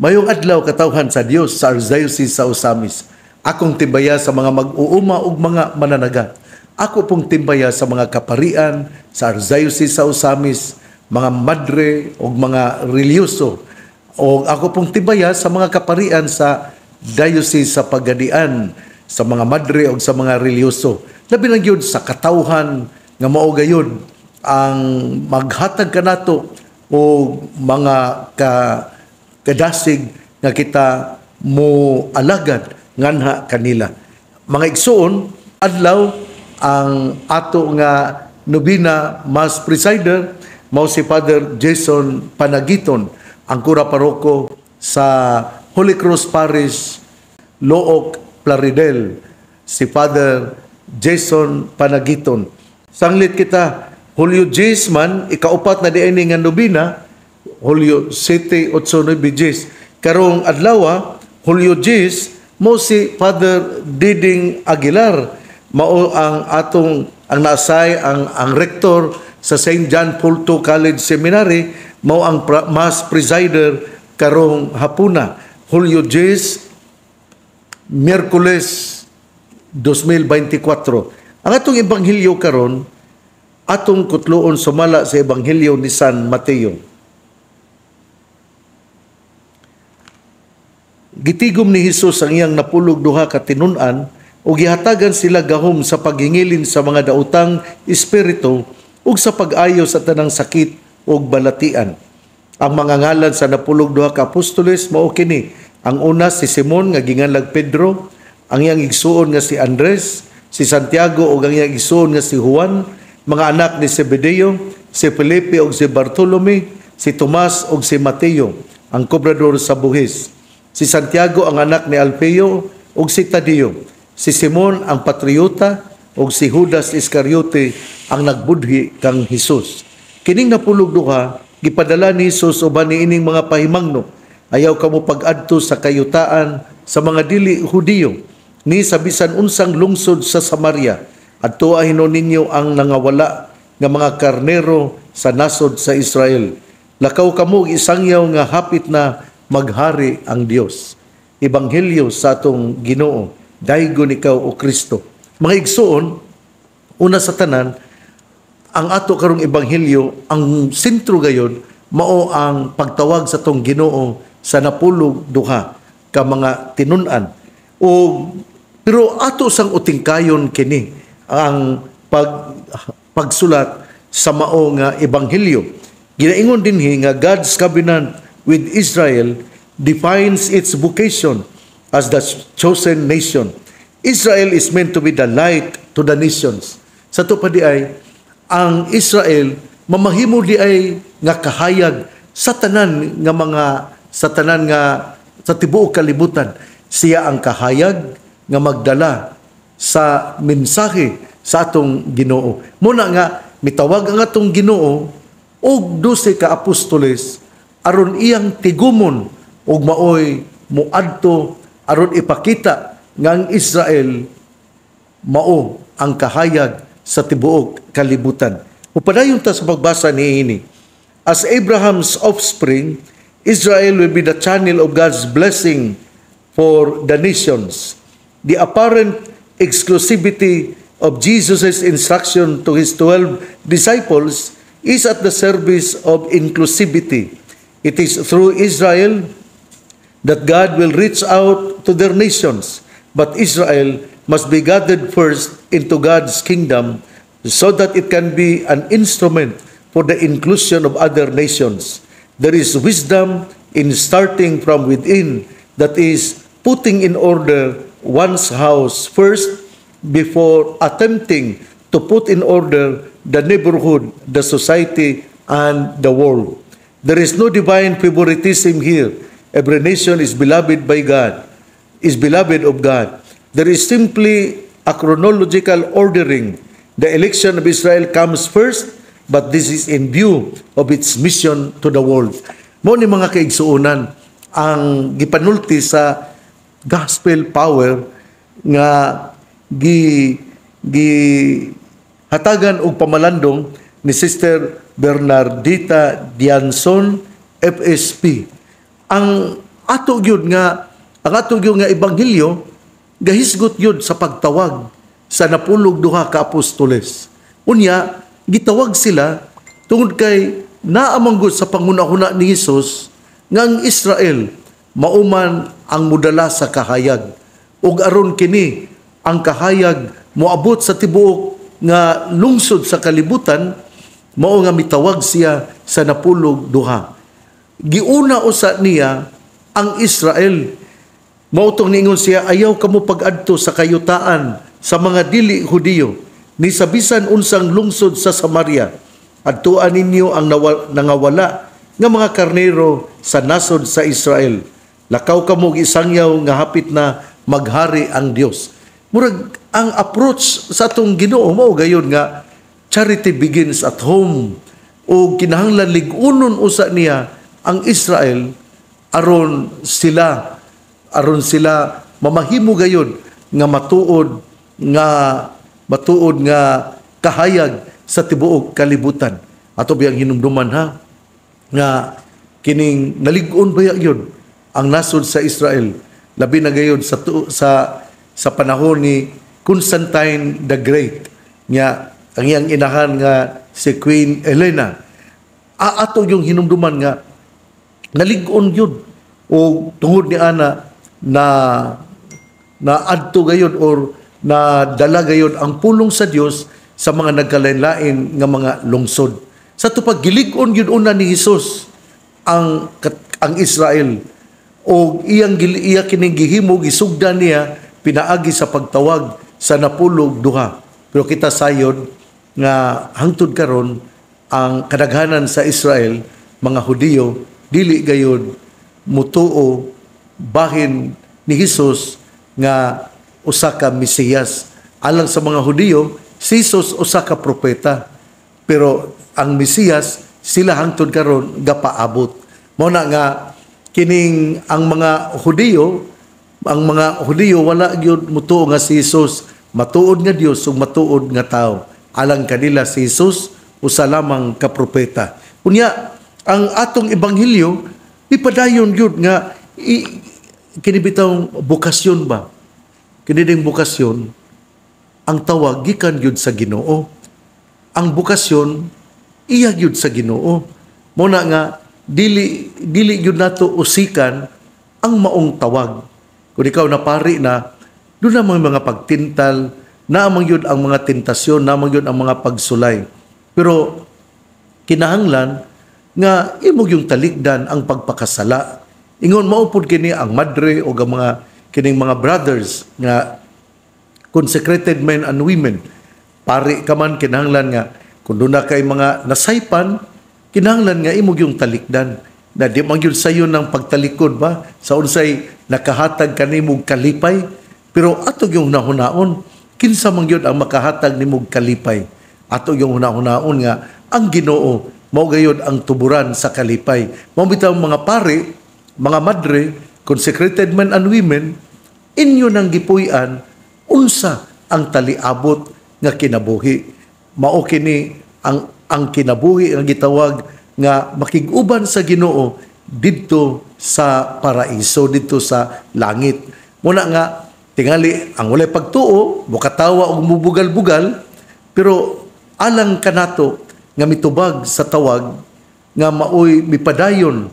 Mayong adlaw katawhan sa Dios sa Archdiocese sa Osamis. Akong timbaya sa mga mag-uuma ug mga mananagat. Ako pong timbaya sa mga kaparian sa Archdiocese sa Osamis, mga madre ug mga reliyoso. O ako pong timbaya sa mga kaparian sa Diocese sa Pagadian, sa mga madre ug sa mga reliyoso. Labi lang yun sa katawhan nga mao gayud ang maghatag kanato o mga kadasig nga kita mo alagad nganha kanila. Mga igsoon, adlaw ang ato nga nobina mass presider mao si Father Jason Panagiton, ang kura paroko sa Holy Cross Parish, Look, Plaridel, si Father Jason Panagiton. Sanglit kita, Hulyo Jes man, ikaupat na diini nga nobina, Hulyo 7, 8, 9, 10. Karong adlaw, Hulyo 10, mo si Father Diding Aguilar, mao ang atong ang naasay ang rektor sa St. John Paul II College Seminary, mao ang mass presider karong hapuna, Hulyo 10, Miyerkules 2024. Ang atong ebanghelyo karon, atong kutloon sumala sa ebanghelyo ni San Mateo. Gitigom ni Hesus ang iyang napulog duha ka tinun-an ug gihatagan sila gahom sa paghingilin sa mga daotang espiritu ug sa pag-ayo sa tanang sakit ug balatian. Ang mga ngalan sa napulog duha ka apostoles mao kini: ang una si Simon nga ginganlag Pedro, ang iyang igsuon nga si Andres, si Santiago ug ang iyang igsuon nga si Juan, mga anak ni Zebedeo, si Felipe ug si Bartolome, si Tomas ug si Mateo, ang kobrador sa buhis, si Santiago ang anak ni Alfeo ug si Tadeo, si Simon ang patriota ug si Judas Iscariote ang nagbudhi kang Hesus. Kining napulog duha gipadala ni Hesus uban niining mga pahimangno, ayaw kamo pag-adto sa kayutaan sa mga dili Hudiyo ni sa bisan unsang lungsod sa Samaria, at tuahin ninyo ang nangawala nga mga karnero sa nasod sa Israel. Lakaw kamo isangyaw nga hapit na maghari ang Dios. Ebanghelyo sa atong Ginoo, daygon ikaw o Kristo. Mga igsoon, una sa tanan, ang ato karong ebanghelyo, ang sentro gayud mao ang pagtawag sa atong Ginoo sa napulog duha ka mga tinun-an. Pero ato sang utingkayon kini ang pagsulat sa mao nga ebanghelyo. Ginaingon dinhi nga God's covenant with Israel defines its vocation as the chosen nation. Israel is meant to be the light to the nations. Sa to pa di ay ang Israel mamahimo di ay nga kahayag sa tanan nga sa tibuok kalibutan. Siya ang kahayag nga magdala sa mensahe sa atong Ginoo. Muna nga mitawag ang atong Ginoo og 12 ka apostoles aron iyang tigumon og maoy muadto aron ipakita nga ang Israel mao ang kahayag sa tibuok kalibutan. Upadayon ta sa pagbasa niini. As Abraham's offspring, Israel will be the channel of God's blessing for the nations. The apparent exclusivity of Jesus' instruction to his 12 disciples is at the service of inclusivity. It is through Israel that God will reach out to their nations, but Israel must be gathered first into God's kingdom so that it can be an instrument for the inclusion of other nations. There is wisdom in starting from within, that is, putting in order one's house first before attempting to put in order the neighborhood, the society, and the world. There is no divine favoritism here. Every nation is beloved by God, is beloved of God. There is simply a chronological ordering. The election of Israel comes first, but this is in view of its mission to the world. Mo ni mga kaigsuonan, ang gipanulti sa gospel power nga hatagan og pamalandong ni Sister Bernardita Dianson, FSP. Ang ato gyud nga ang ato gyud nga ebanghelyo gahisgot gyud sa pagtawag sa napulog duha ka apostoles. Unya gitawag sila tungod kay naamanggod sa pangunahuna ni Hesus nga ang Israel mauman ang mudala sa kahayag ug aron kini ang kahayag moabot sa tibuok nga lungsod sa kalibutan, mao nga mitawag siya sa napulog duha. Giuna usa niya ang Israel. Mao tong ningon siya, ayaw kamo pag-adto sa kayutaan sa mga dili Hudiyo ni sa bisan unsang lungsod sa Samaria. Adtuan ninyo ang nangawala nga mga karnero sa nasod sa Israel. Lakaw kamo gisangyaw nga hapit na maghari ang Dios. Murag ang approach sa atong Ginoo mao gayon nga charity begins at home, o kinahanglan lig-unon usa niya ang Israel aron sila mamahimo gayon nga matuod nga kahayag sa tibuok kalibutan. Ato biyang hinumduman ha nga kining nalig-on ba yun ang nasod sa Israel, labi na gayon sa panahon ni Constantine the Great, nga ang iyang inahan nga si Queen Elena. Ato yung hinumduman nga nalig-on yun o tungod ni ana na adto gayon or na dala gayon ang pulong sa Dios sa mga nagkalain-lain nga mga lungsod. Sa tupag gilig-on yun una ni Hesus ang Israel, o iya kining gihimo gisugdan niya pinaagi sa pagtawag sa napulog duha. Pero kita sayod nga hangtod karon ang kadaghanan sa Israel mga Hudiyo dili gayud mutuo bahin ni Hesus nga usa ka Mesiyas. Alang sa mga Hudiyo, si Hesus usa ka propeta, pero ang Mesiyas sila hangtod karon gapaabot. Mao na nga kining ang mga Hudiyo wala gyud mutuo nga si Hesus matuod nga Dios ug matuod nga tao. Alang kanila si Hesus usa lamang ka propeta. Unya ang atong ebanghelyo ipadayon gyud nga kini bitaw bukasyon ba? Kini ding bukasyon ang tawag gikan gyud sa Ginoo. Ang bukasyon iya gyud sa Ginoo. Mo na nga dili gyud nato usikan ang maong tawag. Kung ikaw napari na, doon namang mga pagtintal, naamang yun ang mga tentasyon, naamang yun ang mga pagsulay. Pero kinahanglan nga imog yung talikdan ang pagpakasala. Ingon maupod kini ang madre o ang mga kining mga brothers nga consecrated men and women. Pari ka man kinahanglan nga kung doon na kay mga nasaypan, kinahanglan nga imog yung talikdan. Na di man yun sayo ng pagtalikod ba? Sa unsay nakahatag kanimog kalipay. Pero ato yung hunahunaon, kinsa man yun ang makahatag nimog kalipay. Ato yung hunahunaon nga, ang Ginoo, mao gayud ang tuburan sa kalipay. Mao bitaw mga pari, mga madre, consecrated men and women, inyo nang gipuy-an, unsa ang taliabot nga kinabuhi. Mao kini ang kinabuhi ang gitawag nga makig-uban sa Ginoo didto sa paraiso, didto sa langit. Muna nga tingali ang walay pagtuo, mukatawa og mubugal-bugal, pero alang kanato nga mitubag sa tawag nga maoy mipadayon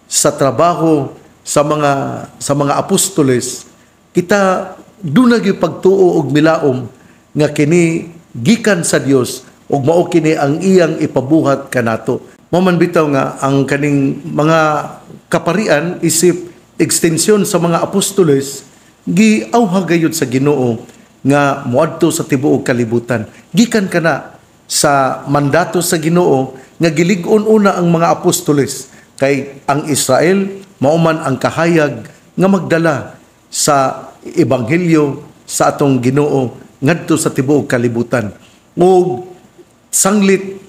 sa trabaho sa mga apostoles, kita dunag yung pagtuo og milaom nga kini gikan sa Dios ug mao kini ang iyang ipabuhat kanato. Maman bitaw nga ang kaning mga kaparian isip extension sa mga apostoles giawha gayud sa Ginoo nga moadto sa tibuok kalibutan. Gikan kana sa mandato sa Ginoo nga gilig-on una ang mga apostoles kay ang Israel mauman ang kahayag nga magdala sa ebanghelyo sa atong Ginoo ngadto sa tibuok kalibutan. Ug sanglit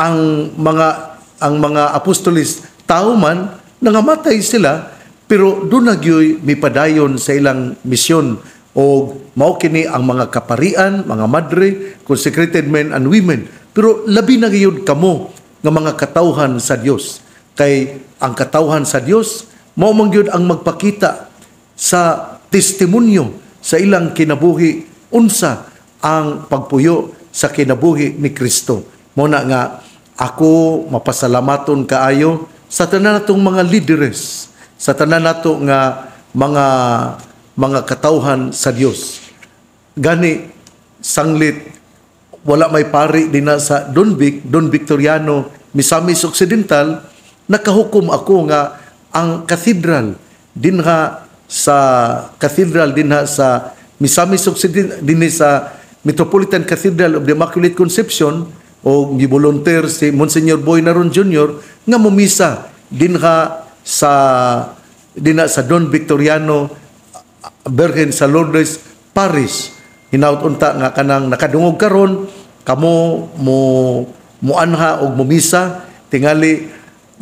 ang mga apostoles tao man nangamatay sila, pero doon nagyoy mipadayon sa ilang misyon o mao kini ang mga kaparian, mga madre, consecrated men and women. Pero labi na gayud kamo nga mga katawhan sa Dios, kay ang katawhan sa Dios mao man gyud ang magpakita sa testimonyo sa ilang kinabuhi unsa ang pagpuyo sa kinabuhi ni Kristo. Mao na nga ako mapasalamaton kaayo sa tanan natong mga leaders, sa tanan nato nga mga katawhan sa Dios. Gani sanglit wala may pari din na sa Don Victoriano, Misamis Occidental, nakahukom ako nga ang cathedral din sa Misamis Occidental din sa Metropolitan Cathedral of the Immaculate Conception o gibolunteer si Monsignor Boy Naron Jr. nga mumisa din sa Don Victoriano Virgen sa Lourdes Parish. Hinaut unta nga kanang nakadungog karon kamo mo anha og mumisa tingali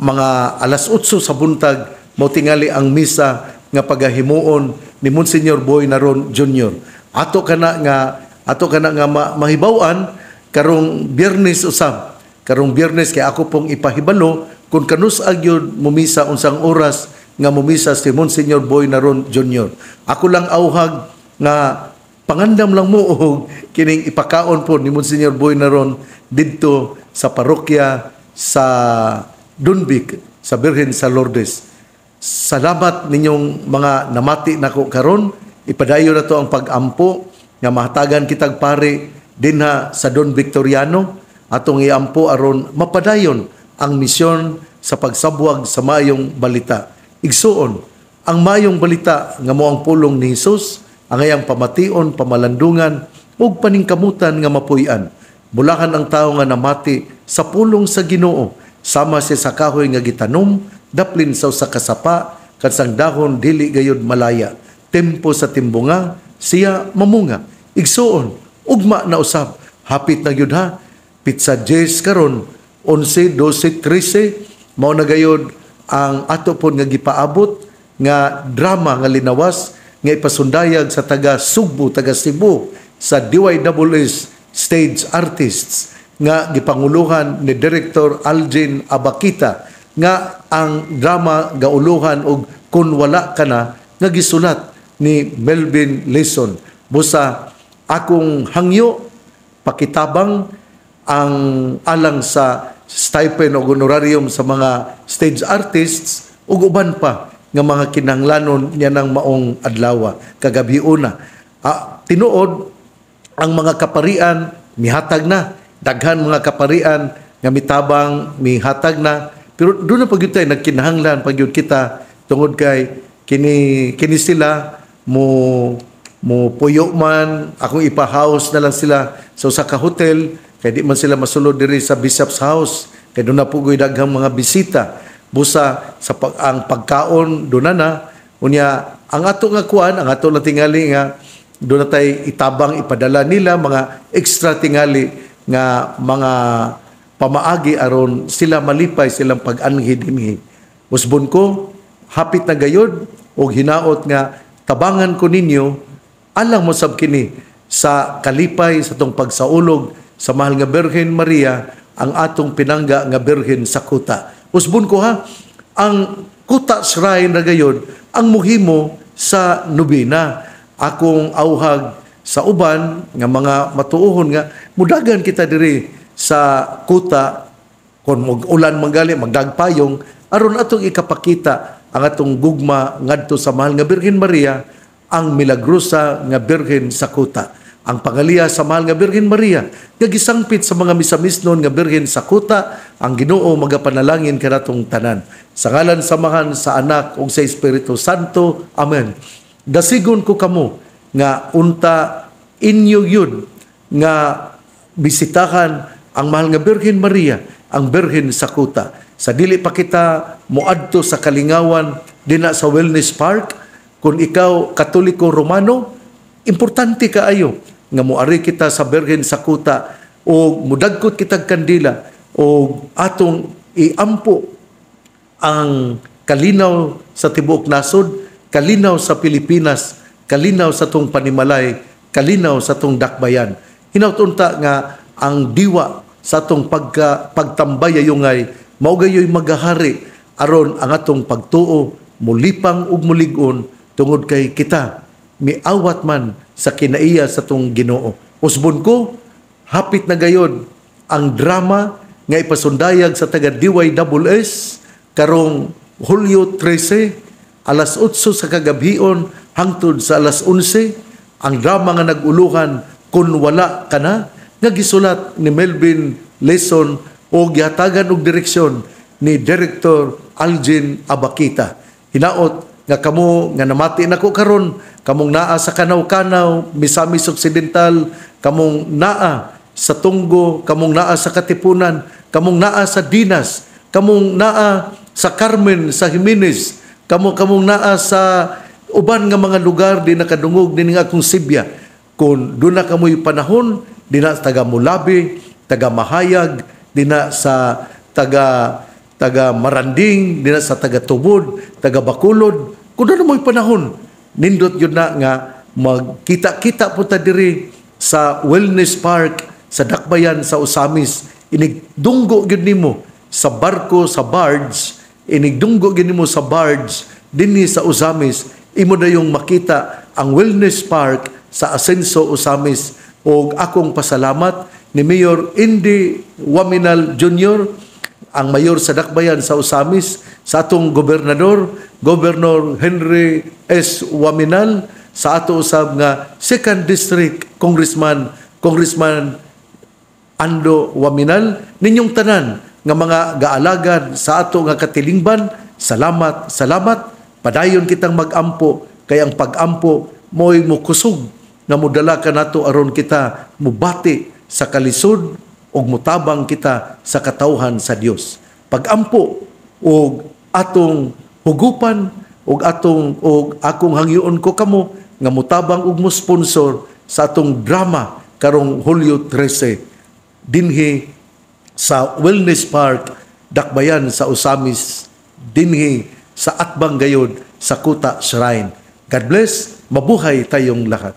mga alas 8 sa buntag mo tingali ang misa nga pagahimuon ni Monsignor Boy Naron Jr. Ato kana nga mahibaw-an karong Biyernes usab. Karong Biyernes kay ako pong ipahibalo kung kanus-ag yun mumisa unsang oras nga mumisa si Monsignor Boy Naron Jr. Ako lang auhag nga pangandam lang mo og kining ipakaon po ni Monsignor Boy Naron didto sa parokya sa Dunbic sa Birhen sa Lourdes. Salamat ninyong mga namati nako karon. Ipadayon na to ang pag-ampo nga mahatagan kitag pare dinha sa Don Victoriano atong iampo aron mapadayon ang misyon sa pagsabwag sa mayong balita. Igsuon ang mayong balita nga mao ang pulong ni Hesus, ang ayang pamation, pamalandungan ug paningkamutan nga mapuy-an. Bulakan ang tawo nga namati sa pulong sa Ginoo, sama siya sa kahoy nga gitanom, daplin sa usa ka sapa, kansang dahon dili gayud malaya. Tempo sa timbunga, siya mamunga. Igsuon, ugma na usab, hapit na gyud ha. Pizza 10 karon, 11, 12, 13, mao na gayud ang ato pon nga gipaabot nga drama nga linawas nga ipasundayag sa taga Sugbo, taga Cebu sa DYWS Stage Artists nga gipanguluhan ni Director Algin Abakita nga ang drama gauluhan og Kun Wala Ka Na nga gisulat ni Melvin Leeson. Busa akong hangyo pakitabang ang alang sa stipend o honorarium sa mga stage artists ug uban pa nga mga kinahanglanon niya ng maong adlaw kagabi una. Tinuod ang mga kaparian mihatag na, daghan mga kaparian nga mitabang mihatag na, pero doon na pagyud tay nagkinahanglan pagyud kita tungod kay kini sila mo puyo man akong ipa-house na lang sila sa usa ka hotel kay di man sila masulod diri sa Bishop's House kay doon na pugoy daghang mga bisita. Busa sa ang pagkaon doon na unya ang ato nga kuan, ang ato na tingali nga doon na tay itabang ipadala nila mga extra tingali nga mga pamaagi aron sila malipay silang pag-anhi dinhi. Usbon ko hapit na gayod og hinaot nga tabangan ko ninyo alang mo sab kini sa kalipay sa tong pagsaulog sa mahal nga Birhen Maria ang atong pinangga nga Birhen sa Kuta. Usbon ko ha, ang Kuta Shrine na gayon ang muhimo sa nobena. Akong auhag sa uban nga mga matuohon nga mudagan kita diri sa Kuta kon ulan manggali magdagpayong aron atong ikapakita ang atong gugma ngadto sa mahal nga Birhen Maria, ang milagrosa nga Birhen sa Kuta. Ang pangaliya sa mahal nga Birhen Maria nga gisangpit sa mga misamisnon nga Birhen sa Kuta, ang Ginoo magapanalangin kanatong tanan. Sa ngalan samahan sa Anak ug sa Espiritu Santo. Amen. Dasigon ko kamo nga unta inyo yun nga bisitahan ang mahal nga Birhen Maria, ang Birhen sa Kuta. Sa dili pa kita moadto sa Kalingawan dinha sa Wellness Park, kung ikaw Katoliko Romano, importante kaayo nga moari kita sa Birhen sa Kuta o mudagkot kitag kandila o atong iampo ang kalinaw sa tibuok nasod, kalinaw sa Pilipinas, kalinaw sa tong panimalay, kalinaw sa tong dakbayan. Hinautunta nga ang diwa sa atong pagtambayayungay mao gayoy magahari aron ang atong pagtuo mulipang ug mulig-on tungod kay kita miawat man sa kinaiya sa tong Ginoo. Usbon ko, hapit na gayod ang drama nga ipasundayag sa taga DYSS karong Hulyo 13, alas 8 sa kagabhion hangtod sa alas 11, ang drama nga naguluhan Kun Wala Ka Na, nga gisulat ni Melvin Leson o gihatagan og direksyon ni Director Algin Abakita. Hinaot nga kamo nga namati nako karon, kamong naa sa Kanaw-Kanaw, Misamis Occidental, kamong naa sa Tunggo, kamong naa sa Katipunan, kamong naa sa Dinas, kamong naa sa Carmen, sa Jimenez, kamong naa sa uban nga mga lugar di nakadungog din nga akong Sibya. Kung doon na kamoy panahon, di na sa taga Mulabi, taga Mahayag, di na sa taga Maranding, di na sa taga Tubod, taga Bacolod, kung doon na mo'y panahon, nindot yun na nga, magkita-kita po ta diri sa Wellness Park, sa Dakbayan, sa Usamis, inigdunggo yun nimo sa barko, sa barge, inigdunggo yun nimo sa barge, dinhi sa Usamis, imo na yung makita ang Wellness Park sa Asenso, Usamis. O akong pasalamat ni Mayor Indy Waminal Jr., ang mayor sa Dakbayan sa Usamis, sa atong gobernador, Governor Henry S. Waminal, sa ato usab nga 2nd District Congressman Ando Waminal, ninyong tanan nga mga gaalagad sa ato nga katilingban, salamat, padayon kitang mag-ampo, kay ang pag-ampo mo'y mukusog na mudala ka nato aron kita mubati sa kalisod ug mutabang kita sa katawhan sa Dios. Pag-ampo og atong hugupan og akong hangyoon ko kamo nga mutabang og mo sponsor sa atong drama karong Hulyo 13 dinhi sa Wellness Park Dakbayan sa Usamis, dinhi sa Atbang gayod sa Kuta Shrine. God bless, mabuhay tayong lahat.